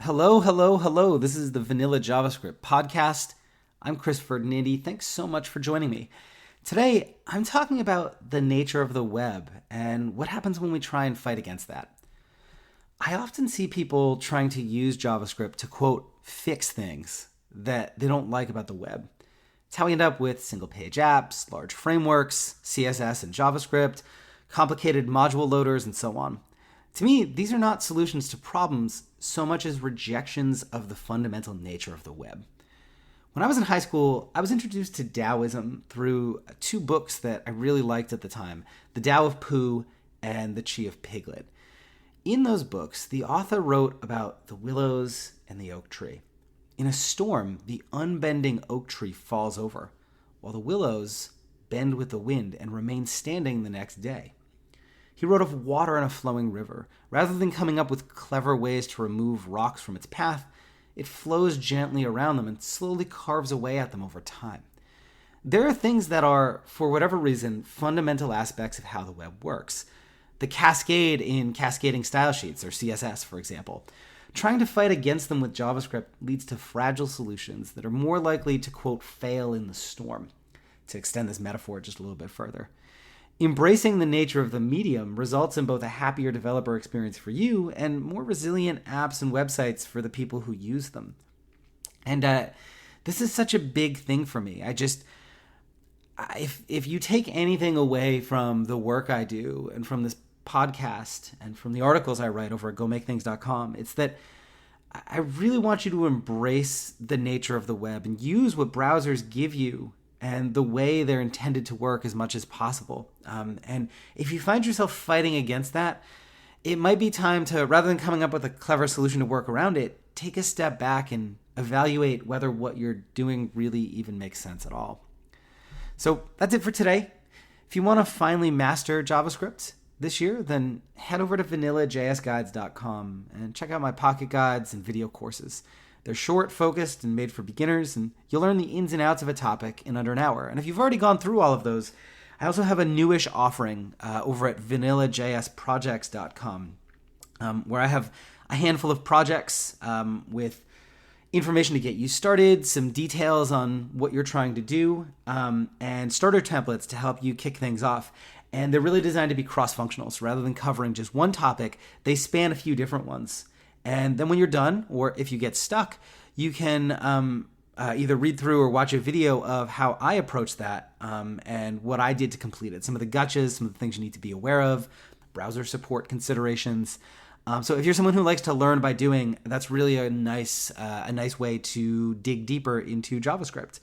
Hello, hello, hello. This is the Vanilla JavaScript podcast. I'm Chris Ferdinandi. Thanks so much for joining me. Today, I'm talking about the nature of the web and what happens when we try and fight against that. I often see people trying to use JavaScript to, quote, fix things that they don't like about the web. It's how we end up with single-page apps, large frameworks, CSS and JavaScript, complicated module loaders, and so on. To me, these are not solutions to problems so much as rejections of the fundamental nature of the web. When I was in high school, I was introduced to Taoism through two books that I really liked at the time, The Tao of Pooh and The Chi of Piglet. In those books, the author wrote about the willows and the oak tree. In a storm, the unbending oak tree falls over, while the willows bend with the wind and remain standing the next day. He wrote of water in a flowing river. Rather than coming up with clever ways to remove rocks from its path, it flows gently around them and slowly carves away at them over time. There are things that are, for whatever reason, fundamental aspects of how the web works. The cascade in cascading style sheets, or CSS, for example. Trying to fight against them with JavaScript leads to fragile solutions that are more likely to, quote, fail in the storm, to extend this metaphor just a little bit further. Embracing the nature of the medium results in both a happier developer experience for you and more resilient apps and websites for the people who use them. And this is such a big thing for me. If you take anything away from the work I do and from this podcast and from the articles I write over at gomakethings.com, it's that I really want you to embrace the nature of the web and use what browsers give you and the way they're intended to work as much as possible. And if you find yourself fighting against that, it might be time to, rather than coming up with a clever solution to work around it, take a step back and evaluate whether what you're doing really even makes sense at all. So that's it for today. If you want to finally master JavaScript this year, then head over to vanillajsguides.com and check out my pocket guides and video courses. They're short, focused, and made for beginners, and you'll learn the ins and outs of a topic in under an hour. And if you've already gone through all of those, I also have a newish offering over at vanillajsprojects.com, where I have a handful of projects with information to get you started, some details on what you're trying to do, and starter templates to help you kick things off. And they're really designed to be cross-functional, so rather than covering just one topic, they span a few different ones. And then when you're done, or if you get stuck, you can either read through or watch a video of how I approach that and what I did to complete it. Some of the gotchas, some of the things you need to be aware of, browser support considerations. So if you're someone who likes to learn by doing, that's really a nice way to dig deeper into JavaScript.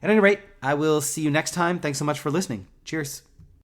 At any rate, I will see you next time. Thanks so much for listening. Cheers.